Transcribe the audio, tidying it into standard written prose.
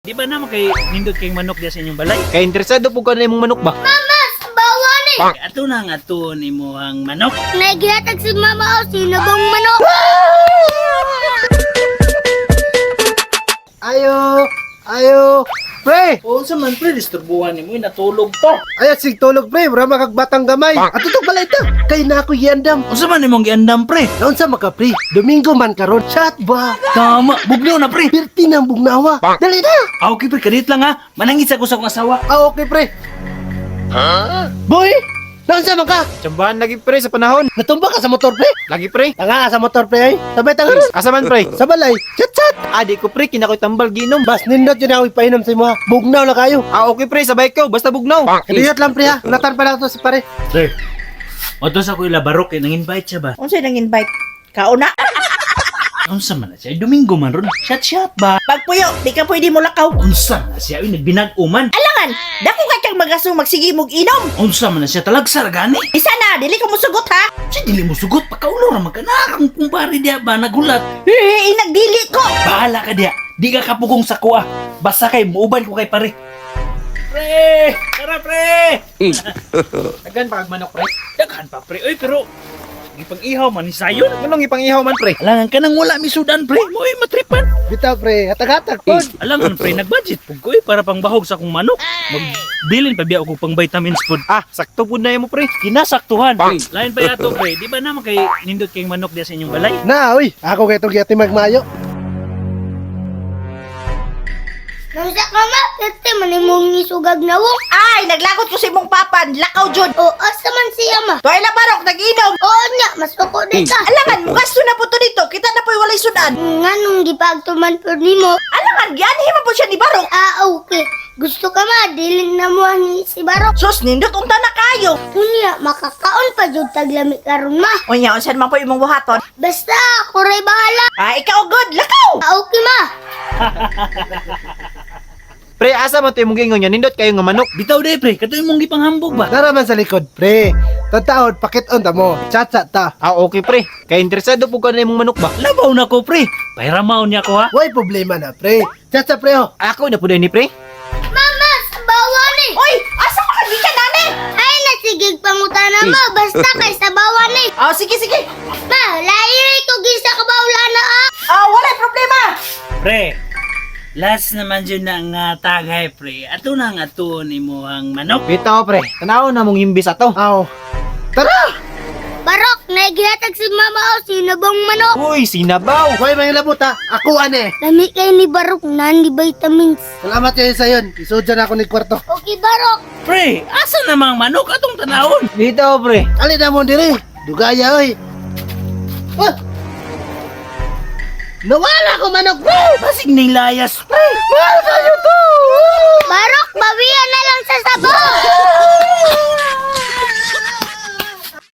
Di ba naman kay nindot kayong manok diya sa inyong balay? Kaya interesado po ka na imong manok ba? Mama, bawa ni. Ato na nga to ni mo ang manok. Nagihatag si mama o sino bang manok? Ayo, pre! Oo sa man pre, disturbuhan ni mo, natulog to. Ayat sig tulog, pre, wala makagbatang gamay. Ato to balay ta, kay na ako yandam. O sa man imong giandam pre? Naon sa maka, pre? Domingo man karon, chat ba? Tama, bugnaw na pre. Pirti ng bugnawa. Dali na! Okay pre, kanit lang ha. Manangit ako sa akong asawa. Okay, pre. Boy! Naon sa maka? Tsambahan lagi pre sa panahon. Natumba ka sa motor, pre? Lagi pre. Tanga ka sa motor, pre, ay? Sabay tanga ron. Asa man pre? Sa balay, chat! Adi ko pre, kinakoy tambal ginom. Bas, nindot yun ako ipainom sa imo, ha? Bugnaw na kayo. Okay pre, sabay ko, basta bugnaw. Kadiyot lang, pre, ha? Natan pa lang to si pare. Sir, oto sa kuya Barok, nang-invite siya ba? Unsa nang invite? Kauna? Unsa man na siya? Domingo man ron. Shot ba? Pagpuyo, di ka pwede mo lakaw. Unsa na siya? Uy, nagbinag-uman. Alangan, dako ka kang magasong magsigimog inom. Unsa man na siya? Talagsar gani? Isa na, dili ka mo sugot ha. Siya dili mo sugot. Pagkaulo raman ka na. Kung kumpare diya ba nagulat. Inagdili ko. Bahala ka diya. Di ka kapugong sa kuha. Basta kay muuban ko kay pare. Pre! Tara pre! Tagan pag manok pre. Daghan pa pre. Uy, pero ipang-ihaw man ni sayon. Anong ipangihaw man pre? Alangan ka nang wala mi sudan pre. Mo'y matripan. Bitaw, pre, hatag-hatag po. Alangan pre, nag-budget po ko para pang bahog sa akong manok. Magbilin pa biya ako pang vitamins food. Ah, sakto po na mo pre. Kinasaktuhan. Lain pa yato pre. Di ba naman kay nindot kayong manok diya sa inyong balay? Na, uy, ako kay itong giyati magmayo. Nasa kama, pwede manimong isugag na wong. Ay, naglagot ko sa imong papan. Lakaw jud. O, asa man siya ma? Toy na barok, nag-inom. Oo niya, mas ako dito. Alangan, mugasto na po to dito. Kita na po'y walay sudan. Nga nung gipagtuman po ni mo. Alangan, gianhi man po siya ni Barok. Okay. Gusto ka ma, dilin na mo ni si Barok. Sus, nindot unta na kayo. Unya, makakaon pa jud taglami karon ma. Unya, unsan man po imong buhaton? Basta, ako ray bahala. Ikaw good, lakaw. Okay ma. Pre, asa man to imong gingon niya? Nindot kayo nga manok. Bitaw day pre, katoy mong gipanghambog ba? Tara man sa likod, pre. Tataod, pakit-on ta mo. Chat ta. Ah, okay pre. Kaya interesado po ka na imong manok ba? Labaw na ko pre. Pairamaw niya ko ha. Way problema na, pre. Chat pre, oh. Ako na po ni pre. Mama, sabawa ni. Oy, asa ka di ka nani? Ay, nasigig pangutana mo. Basta kay sabawa ni. Sige. Ma, lairi ko gisa kabawla na Wala problema. Pre, last naman dyan na nga tagay pre. Ato na nga to ni mo ang manok. Bitaw pre. Tanaw na mong himbis ato. Aw. Tara! Barok, nagihatag si mama o sino bang manok? Uy, sinabaw. Way may labot, ha? Ako, ane. Lami kay ni Barok, nani vitamins. Salamat kayo sa yun. Isudyan ako ni kwarto. Okay, Barok. Pre, asa namang manok atong tanawon? Bitaw pre. Ali na mo diri. Dugaya, oy. Ah! Nawala ko manok, bro! Basig ning layas pre. Mahal kayo to!